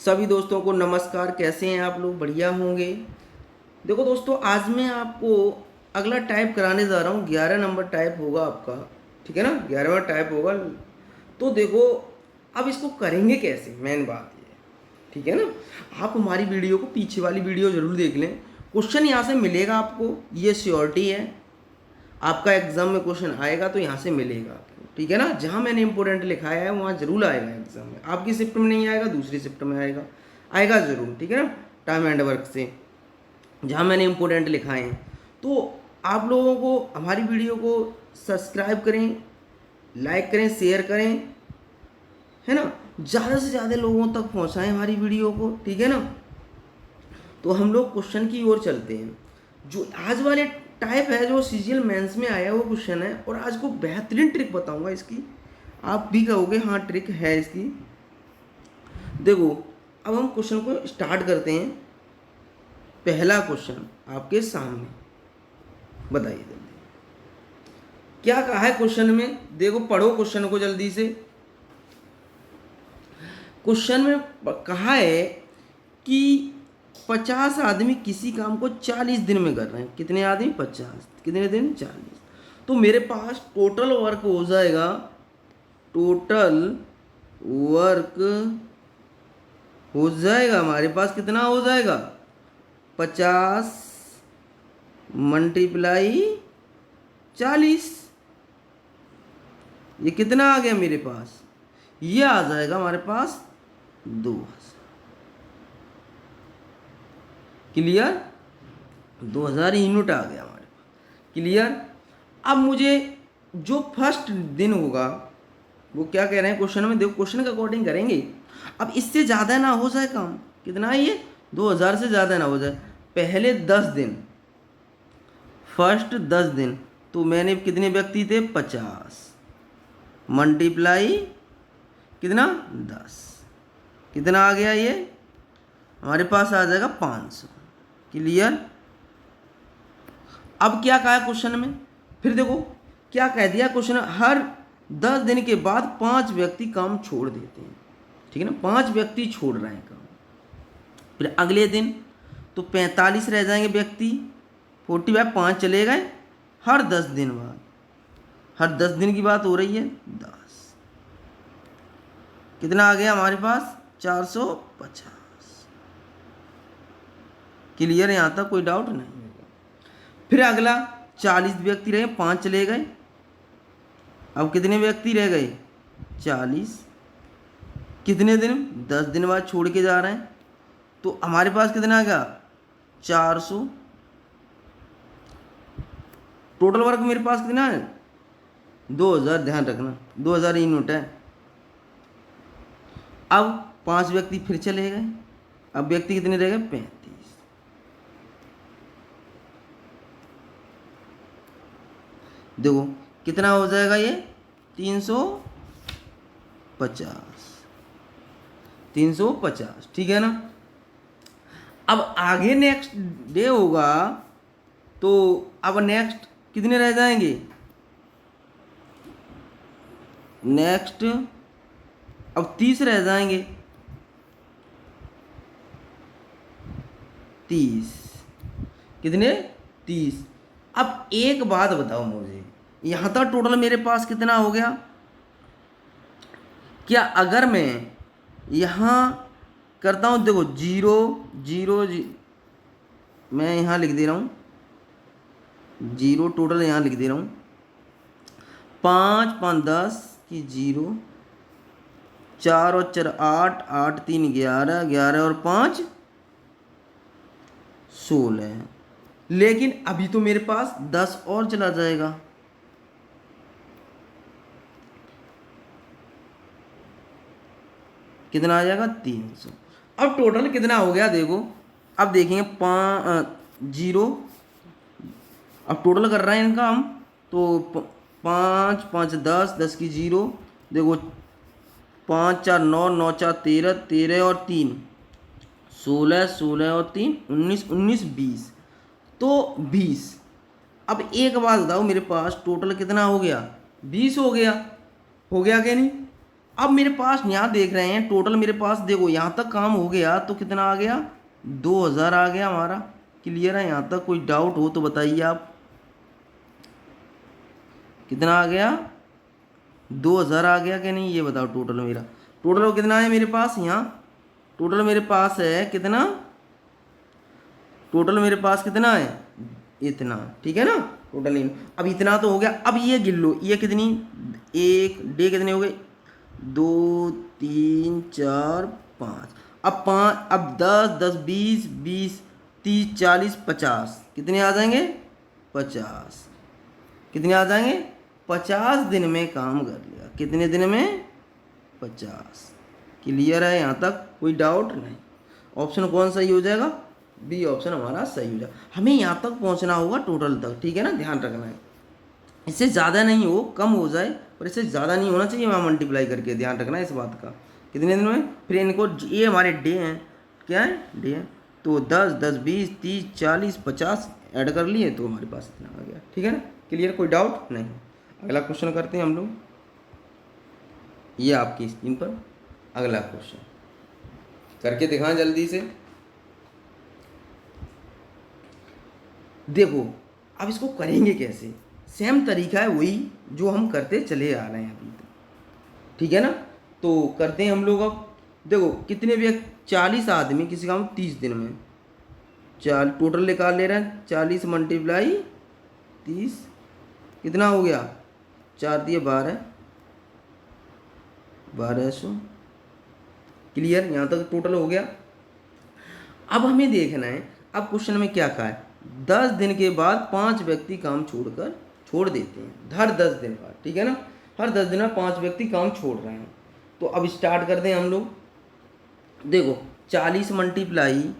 सभी दोस्तों को नमस्कार। कैसे हैं आप लोग? बढ़िया होंगे। देखो दोस्तों, आज मैं आपको अगला टाइप कराने जा रहा हूँ। 11 नंबर टाइप होगा आपका, ठीक है ना? 11वां टाइप होगा। तो देखो, अब इसको करेंगे कैसे, मेन बात ये है, ठीक है ना? आप हमारी वीडियो को, पीछे वाली वीडियो जरूर देख लें। क्वेश्चन यहाँ से मिलेगा आपको, ये श्योरिटी है। आपका एग्जाम में क्वेश्चन आएगा तो यहाँ से मिलेगा आपको, ठीक है ना? जहाँ मैंने इंपॉर्टेंट लिखाया है वहाँ जरूर आएगा एग्जाम में। आपकी शिफ्ट में नहीं आएगा, दूसरी शिफ्ट में आएगा, आएगा जरूर, ठीक है ना? टाइम एंड वर्क से जहाँ मैंने इंपॉर्टेंट लिखाए हैं। तो आप लोगों को हमारी वीडियो को सब्सक्राइब करें, लाइक करें, शेयर करें, है ना? ज़्यादा से ज़्यादा लोगों तक पहुँचाएं हमारी वीडियो को, ठीक है ना? तो हम लोग क्वेश्चन की ओर चलते हैं। जो आज वाले टाइप है, जो सीजीएल मेंस में आया वो क्वेश्चन है, और आज को बेहतरीन ट्रिक बताऊंगा इसकी। आप भी कहोगे हाँ ट्रिक है इसकी। देखो, अब हम क्वेश्चन को स्टार्ट करते हैं। पहला क्वेश्चन आपके सामने, बताइए जल्दी क्या कहा है क्वेश्चन में। देखो, पढ़ो क्वेश्चन को जल्दी से। क्वेश्चन में कहा है कि 50 आदमी किसी काम को 40 दिन में कर रहे हैं। कितने आदमी? 50। कितने दिन? 40। तो मेरे पास टोटल वर्क हो जाएगा, टोटल वर्क हो जाएगा हमारे पास कितना हो जाएगा? 50 मल्टीप्लाई 40। ये कितना आ गया मेरे पास? ये आ जाएगा हमारे पास 2000। क्लियर? 2000 यूनिट आ गया हमारे पास। क्लियर? अब मुझे जो फर्स्ट दिन होगा वो क्या कह रहे हैं क्वेश्चन में, देखो क्वेश्चन के अकॉर्डिंग करेंगे। अब इससे ज़्यादा ना हो जाए काम, कितना है ये? 2000 से ज़्यादा ना हो जाए। पहले 10 दिन, फर्स्ट 10 दिन, तो मैंने कितने व्यक्ति थे? 50 मल्टीप्लाई कितना? 10। कितना आ गया ये? हमारे पास आ जाएगा 500। क्लियर? अब क्या कहा है क्वेश्चन में? फिर देखो क्या कह दिया क्वेश्चन, हर 10 दिन के बाद 5 व्यक्ति काम छोड़ देते हैं, ठीक है ना? 5 व्यक्ति छोड़ रहे हैं काम। फिर अगले दिन तो 45 रह जाएंगे व्यक्ति। 45 5 चले गए हर 10 दिन बाद। हर 10 दिन की बात हो रही है। 10 कितना आ गया हमारे पास? 450। क्लियर? यहाँ तक कोई डाउट नहीं। फिर अगला 40 व्यक्ति रहे, 5 चले गए। अब कितने व्यक्ति रह गए? 40। कितने दिन? 10 दिन बाद छोड़ के जा रहे हैं। तो हमारे पास कितना आ गया? 400। टोटल वर्क मेरे पास कितना है? 2000। ध्यान रखना 2000 यूनिट है। अब 5 व्यक्ति फिर चले गए। अब व्यक्ति कितने रह गए? 35। देखो कितना हो जाएगा ये? 350। 350, ठीक है ना? अब आगे नेक्स्ट डे होगा तो अब नेक्स्ट कितने रह जाएंगे? नेक्स्ट अब 30 रह जाएंगे। 30 कितने? 30। अब एक बात बताओ मुझे, यहाँ तक टोटल मेरे पास कितना हो गया? क्या अगर मैं यहाँ करता हूँ, देखो 0 0 मैं यहाँ लिख दे रहा हूँ 0, टोटल यहाँ लिख दे रहा हूँ। 5 5 10 की 0, 4 और 4 8, 8 3 11, 11 और 5 16। लेकिन अभी तो मेरे पास 10 और चला जाएगा। कितना आ जाएगा? 300। अब टोटल कितना हो गया देखो। अब देखेंगे 0। अब टोटल कर रहे हैं इनका हम, तो 5 5 10, 10 की 0, देखो 5 4 9, 9 4 13, 13 और 3 16, 16 और 3 19, 19 20, तो 20। अब एक बात बताओ, मेरे पास टोटल कितना हो गया? 20 हो गया। हो गया क्या नहीं? अब मेरे पास यहाँ देख रहे हैं टोटल मेरे पास, देखो यहाँ तक काम हो गया तो कितना आ गया, 2000 आ गया हमारा। क्लियर है? यहाँ तक कोई डाउट हो तो बताइए आप, कितना आ गया, 2000 आ गया कि नहीं, ये बताओ। टोटल मेरा, टोटल कितना है मेरे पास यहाँ, टोटल मेरे पास है कितना, टोटल मेरे पास कितना है, इतना। ठीक है ना, टोटल इन, अब इतना तो हो गया। अब ये गिन लो, ये कितनी, एक डे कितने हो गए, 2 3 4 5। अब 5, अब 10 10 20 20 30 40 50 कितने आ जाएंगे, 50 कितने आ जाएंगे, 50 दिन में काम कर लिया। कितने दिन में, 50। क्लियर है? यहाँ तक कोई डाउट नहीं। ऑप्शन कौन सही हो जाएगा, बी ऑप्शन हमारा सही हो जाएगा। हमें यहाँ तक पहुँचना होगा टोटल तक। ठीक है ना, ध्यान रखना है, इससे ज़्यादा नहीं हो, कम हो जाए पर इससे ज़्यादा नहीं होना चाहिए वहाँ मल्टीप्लाई करके। ध्यान रखना है इस बात का। कितने दिन में, फिर इनको, ये हमारे डे हैं, क्या है, डे हैं, तो 10 10 20 30 40 50 ऐड कर लिए तो हमारे पास इतना आ गया। ठीक है ना, क्लियर, कोई डाउट नहीं। अगला क्वेश्चन करते हैं हम लोग, ये आपकी स्क्रीन पर अगला क्वेश्चन करके दिखाएं जल्दी से। देखो अब इसको करेंगे कैसे, सेम तरीका है वही जो हम करते चले आ रहे हैं अभी तक। ठीक है ना, तो करते हैं हम लोग। अब देखो कितने भी, 40 आदमी किसी काम 30 दिन में, चार टोटल निकाल ले रहे हैं, 40 मल्टीप्लाई 30 कितना हो गया, 4 दिए 12, 1200। क्लियर, यहाँ तक टोटल हो गया। अब हमें देखना है, अब क्वेश्चन में क्या कहा है, 10 दिन के बाद 5 व्यक्ति काम छोड़ देते हैं, हर 10 दिन बाद। ठीक है ना, हर 10 दिन में 5 व्यक्ति काम छोड़ रहे हैं। तो अब स्टार्ट करते हैं हम लोग। देखो 40 मल्टीप्लाई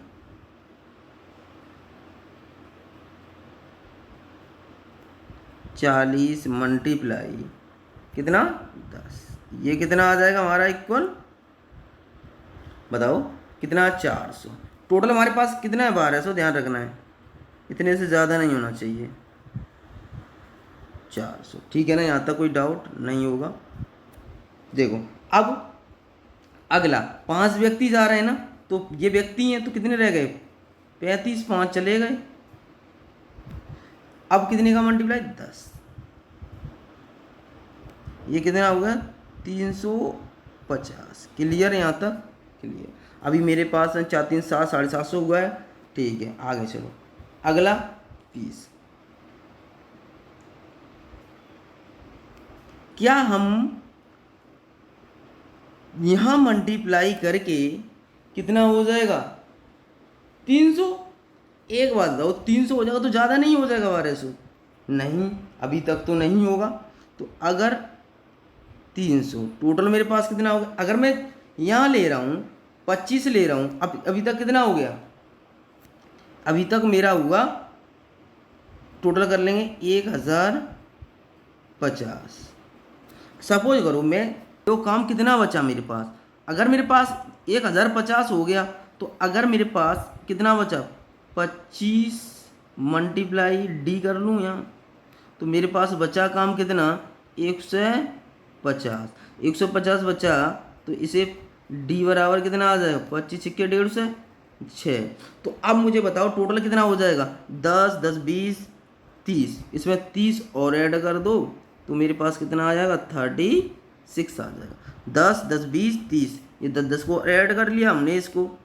40 मल्टीप्लाई कितना, 10, ये कितना आ जाएगा हमारा इक्वल, बताओ कितना, 400। टोटल हमारे पास कितना है, 1200। ध्यान रखना है, इतने से ज़्यादा नहीं होना चाहिए, 400। ठीक है ना, यहाँ तक कोई डाउट नहीं होगा। देखो अब अगला, 5 व्यक्ति जा रहे हैं ना, तो ये व्यक्ति हैं तो कितने रह गए, 35, 5 चले गए। अब कितने का मल्टीप्लाई, 10, ये कितना होगा, 350। क्लियर, यहाँ तक क्लियर। अभी मेरे पास 4 3 7 750 हुआ है। ठीक है, आगे चलो। अगला 30, क्या हम यहाँ मल्टीप्लाई करके कितना हो जाएगा, 300। एक बात बताओ, 300 हो जाएगा तो ज़्यादा नहीं हो जाएगा 1200, नहीं अभी तक तो नहीं होगा। तो अगर 300 टोटल मेरे पास कितना होगा, अगर मैं यहाँ ले रहा हूँ 25 ले रहा हूँ, अभी तक कितना हो गया, अभी तक मेरा हुआ, टोटल कर लेंगे 1050। सपोज करो मैं, तो काम कितना बचा मेरे पास, अगर मेरे पास 1050 हो गया तो अगर मेरे पास कितना बचा, 25 मल्टीप्लाई डी कर लूँ यहाँ, तो मेरे पास बचा काम कितना, 150। 150 बचा तो इसे डी बराबर कितना आ जाएगा, 25 सिक्के 150, 6। तो अब मुझे बताओ टोटल कितना हो जाएगा, 10 10 20 30, इसमें 30 और ऐड कर दो तो मेरे पास कितना आ जाएगा, 36 आ जाएगा। 10 10 20 30, ये 10 10 को ऐड कर लिया हमने, इसको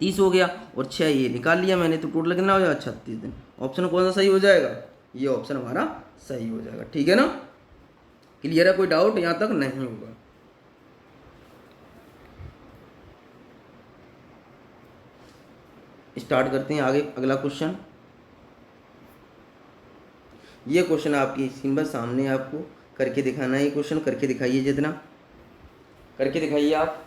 30 हो गया, और 6 ये निकाल लिया मैंने, तो टोटल कितना हो जाएगा, 36 दिन। ऑप्शन कौन सा सही हो जाएगा, ये ऑप्शन हमारा सही हो जाएगा। ठीक है ना, क्लियर है, कोई डाउट यहाँ तक नहीं होगा। स्टार्ट करते हैं आगे, अगला क्वेश्चन। ये क्वेश्चन आपकी स्क्रीन पर सामने, आपको करके दिखाना है। ये क्वेश्चन करके दिखाइए, जितना करके दिखाइए आप।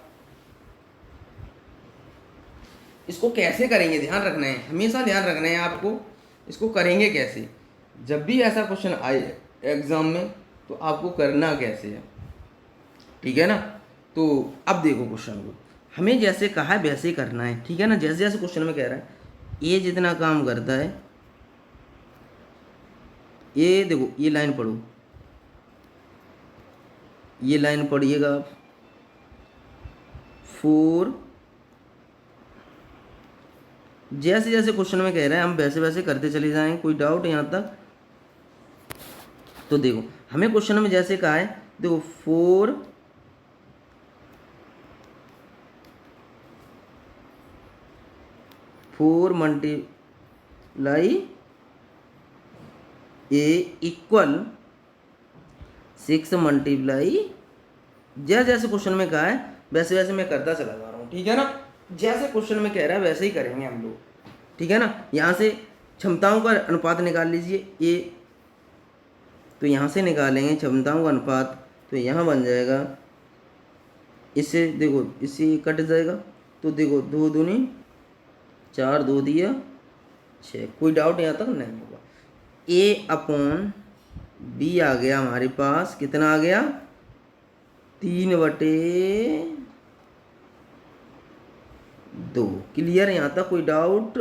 इसको कैसे करेंगे ध्यान रखना है, हमेशा ध्यान रखना है आपको, इसको करेंगे कैसे। जब भी ऐसा क्वेश्चन आए एग्जाम में तो आपको करना कैसे है, ठीक है ना। तो अब देखो क्वेश्चन को, हमें जैसे कहा है वैसे ही करना है, ठीक है ना। जैसे जैसे क्वेश्चन में कह रहा है, ये जितना काम करता है, ये देखो, ये लाइन पढ़ो, ये लाइन पढ़िएगा आप, 4, जैसे जैसे क्वेश्चन में कह रहे हैं हम वैसे वैसे करते चले जाएंगे। कोई डाउट यहाँ तक? तो देखो हमें क्वेश्चन में जैसे कहा है, देखो 4 मल्टीप्लाई ए इक्वल 6 मल्टीप्लाई, जैसे जैसे क्वेश्चन में कहा है वैसे वैसे मैं करता चला जा रहा हूँ, ठीक है ना। जैसे क्वेश्चन में कह रहा है वैसे ही करेंगे हम लोग, ठीक है ना। यहाँ से क्षमताओं का अनुपात निकाल लीजिए ए, तो यहाँ से निकालेंगे क्षमताओं का अनुपात, तो यहाँ बन जाएगा, इससे देखो इससे कट जाएगा, तो देखो 2 दूनी 4, 2 दिया 6। कोई डाउट यहाँ तक नहीं होगा। ए अपॉन बी आ गया हमारे पास, कितना आ गया 3/2। क्लियर यहाँ तक? कोई डाउट?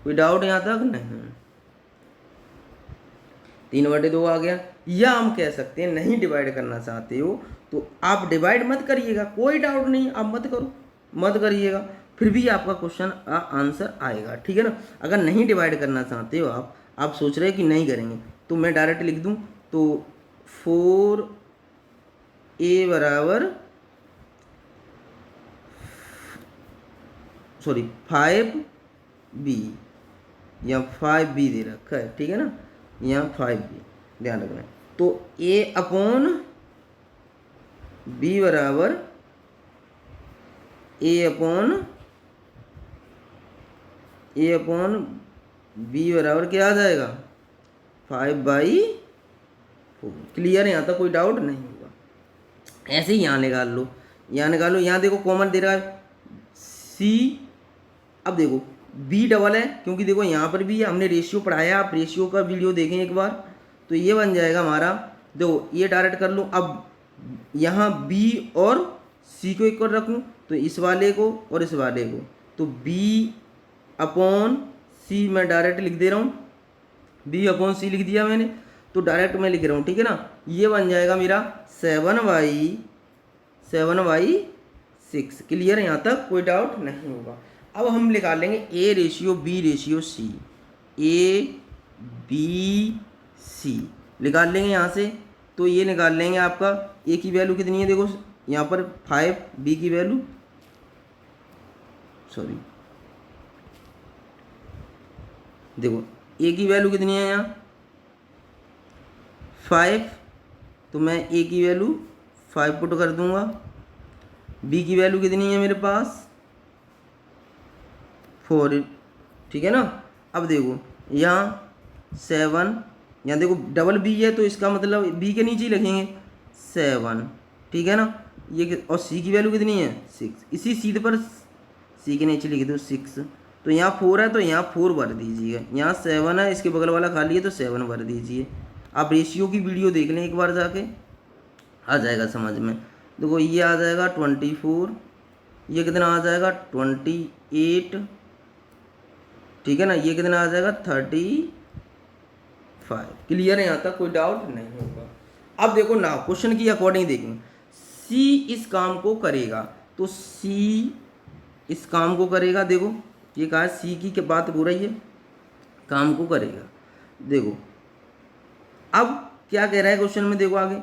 कोई डाउट यहाँ तक नहीं? 3/2 आ गया। या हम कह सकते हैं नहीं डिवाइड करना चाहते हो तो आप डिवाइड मत करिएगा, कोई डाउट नहीं, आप मत करो, मत करिएगा, फिर भी आपका क्वेश्चन आंसर आएगा, ठीक है ना। अगर नहीं डिवाइड करना चाहते हो आप सोच रहे हैं कि नहीं करेंगे, तो मैं डायरेक्ट लिख दूं, तो 4a बराबर 5b, या 5b दे रखा है, ठीक है ना, यहाँ 5b ध्यान रखना है। तो a अपॉन b बराबर a अपॉन b बराबर क्या आ जाएगा 5/4। क्लियर है? यहाँ तक कोई डाउट नहीं होगा। ऐसे ही यहाँ निकाल लो, यहाँ निकालो, यहाँ देखो कॉमन दे रहा है c। अब देखो b डबल है, क्योंकि देखो यहाँ पर भी हमने रेशियो पढ़ाया, आप रेशियो का वीडियो देखें एक बार, तो ये बन जाएगा हमारा, देखो ये डायरेक्ट कर लो। अब यहाँ b और c को इक्वल रखूँ, तो इस वाले को और इस वाले को, तो b अपॉन c मैं डायरेक्ट लिख दे रहा हूँ, b अपॉन c लिख दिया मैंने, तो डायरेक्ट मैं लिख रहा हूँ, ठीक है ना। ये बन जाएगा मेरा 7/6। क्लियर है? यहाँ तक कोई डाउट नहीं होगा। अब हम निकाल लेंगे a ratio b ratio c, a b c निकाल लेंगे यहाँ से। तो ये निकाल लेंगे, आपका a की वैल्यू कितनी है, देखो यहाँ पर 5, b की वैल्यू देखो a की वैल्यू कितनी है यहाँ 5, तो मैं a की वैल्यू 5 पुट कर दूंगा। b की वैल्यू कितनी है मेरे पास 4, ठीक है ना। अब देखो यहाँ 7, यहाँ देखो डबल b है, तो इसका मतलब b के नीचे ही लिखेंगे 7, ठीक है ना। ये और c की वैल्यू कितनी है 6, इसी सीध पर c के नीचे लिख दो 6। तो यहाँ 4 है, तो यहाँ 4 भर दीजिएगा, यहाँ 7 है, इसके बगल वाला खाली है, तो 7 भर दीजिए। आप रेशियो की वीडियो देख लें एक बार जाके, आ जाएगा समझ में। देखो ये आ जाएगा 24, ये कितना आ जाएगा 28, ठीक है ना। ये कितना आ जाएगा 35। क्लियर है? यहाँ तक कोई डाउट नहीं होगा। अब देखो ना क्वेश्चन की अकॉर्डिंग देखें, सी इस काम को करेगा, तो सी इस काम को करेगा, देखो ये कहा सी की क्या बात हो रही है, काम को करेगा। देखो अब क्या कह रहा है क्वेश्चन में, देखो आगे,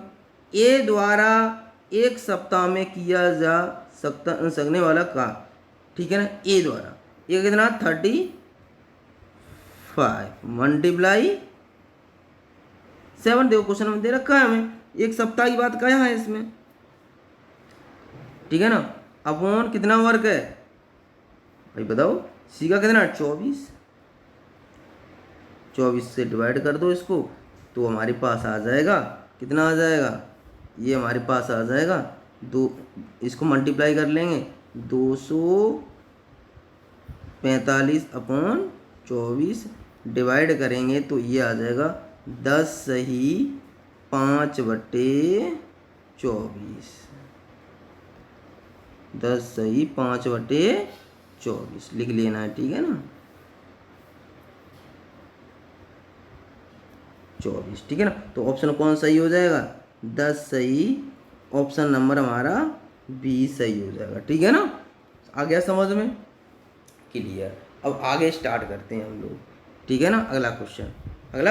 ए द्वारा 1 सप्ताह में किया जा सकने वाला काम, ठीक है ना, ए द्वारा, ये कितना 35 मल्टीप्लाई 7, देखो क्वेश्चन में दे रखा है हमें, 1 सप्ताह की बात क्या है इसमें, ठीक है ना, अपॉन कितना वर्क है भाई बताओ, सी का कितना 24 से डिवाइड कर दो इसको, तो हमारे पास आ जाएगा, कितना आ जाएगा, ये हमारे पास आ जाएगा 2, इसको मल्टीप्लाई कर लेंगे 245/24 डिवाइड करेंगे, तो ये आ जाएगा 10 सही 5/24, 10 सही 5/24 लिख लेना है, ठीक है ना, 24, ठीक है ना। तो ऑप्शन कौन सही हो जाएगा 10 सही, ऑप्शन नंबर हमारा बी सही हो जाएगा। ठीक है ना, आ गया समझ में, क्लियर। अब आगे स्टार्ट करते हैं हम लोग। ठीक है ना, अगला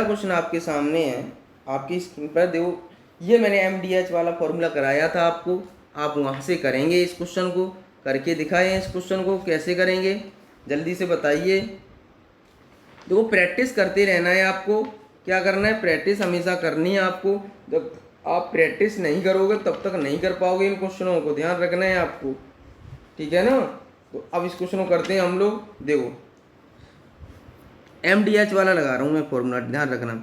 क्वेश्चन आपके सामने है, आपकी स्क्रीन पर देखो। ये मैंने MDH वाला फॉर्मूला कराया था आपको, आप वहाँ से करेंगे। इस क्वेश्चन को करके दिखाएं। इस क्वेश्चन को कैसे करेंगे जल्दी से बताइए। देखो प्रैक्टिस करते रहना है आपको, क्या करना है, प्रैक्टिस हमेशा करनी है आपको। जब आप प्रैक्टिस नहीं करोगे तब तक नहीं कर पाओगे इन क्वेश्चनों को, ध्यान रखना है आपको। ठीक है ना, तो अब इस क्वेश्चन को करते हैं हम लोग। देखो MDH वाला लगा रहा हूँ मैं फॉर्मूला, ध्यान रखना।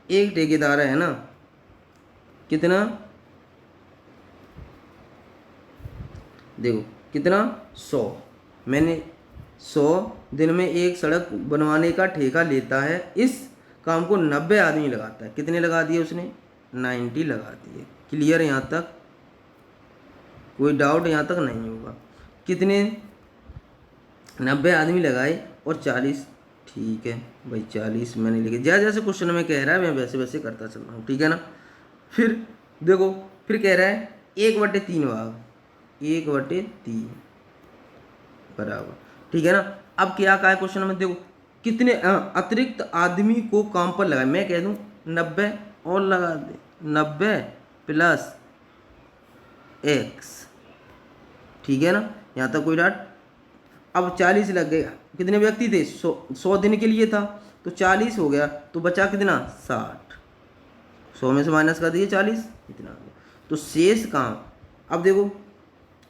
एक ठेकेदार है ना, कितना, देखो कितना, 100। मैंने 100 दिन में एक सड़क बनवाने का ठेका लेता है। इस काम को 90 आदमी लगाता है। कितने लगा दिए उसने, 90 लगा दिए। क्लियर, यहाँ तक कोई डाउट यहाँ तक नहीं होगा। कितने, 90 आदमी लगाए और 40, ठीक है भाई 40 मैंने लिखे। जैसे जैसे क्वेश्चन में कह रहा है मैं वैसे वैसे करता चल रहा हूँ। ठीक है ना, फिर देखो फिर कह रहा है 1/3 भाग, 1/3 बराबर। ठीक है ना, अब क्या कहा है क्वेश्चन में, देखो कितने अतिरिक्त आदमी को काम पर लगाए। मैं कह दूं 90 और लगा दे, 90 प्लस x। ठीक है ना, यहाँ तक कोई डाउट। अब 40 लग गया, कितने व्यक्ति थे, 100 दिन के लिए था, तो 40 हो गया, तो बचा कितना, 60। 100 में से माइनस कर दिए 40, इतना आ गया। तो शेष काम, अब देखो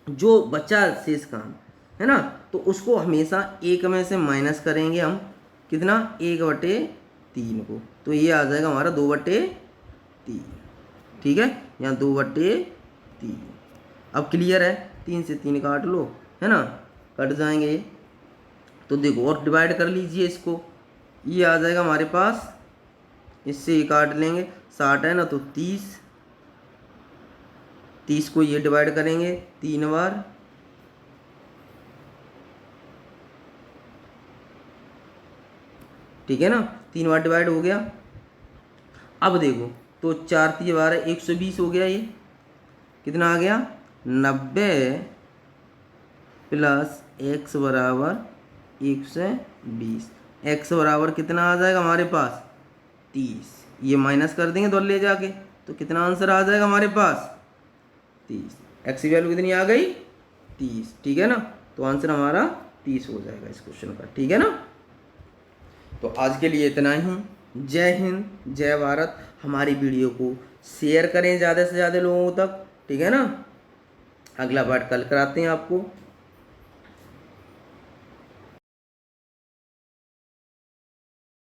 जो बचा शेष काम है ना, तो उसको हमेशा 1 में से माइनस करेंगे हम, कितना, 1/3 को। तो ये आ जाएगा हमारा 2/3। ठीक है, यहाँ 2/3। अब क्लियर है, 3 से 3 काट लो, है ना, कट जाएंगे। तो देखो और डिवाइड कर लीजिए इसको, ये आ जाएगा हमारे पास, इससे ये काट लेंगे, 60 है ना, तो 30 को ये डिवाइड करेंगे 3 बार, ठीक है ना, 3 बार डिवाइड हो गया। अब देखो तो 4 3 12 120 हो गया। ये कितना आ गया, 90 प्लस x बराबर 120। x बराबर कितना आ जाएगा हमारे पास, 30। ये माइनस कर देंगे तो ले जाके, तो कितना आंसर आ जाएगा हमारे पास, 30। x की वैल्यू कितनी आ गई, 30। ठीक है ना, तो आंसर हमारा 30 हो जाएगा इस क्वेश्चन का। ठीक है ना, तो आज के लिए इतना ही। जय हिंद, जय भारत। हमारी वीडियो को शेयर करें ज़्यादा से ज़्यादा लोगों तक। ठीक है ना, अगला पार्ट कल कराते हैं आपको।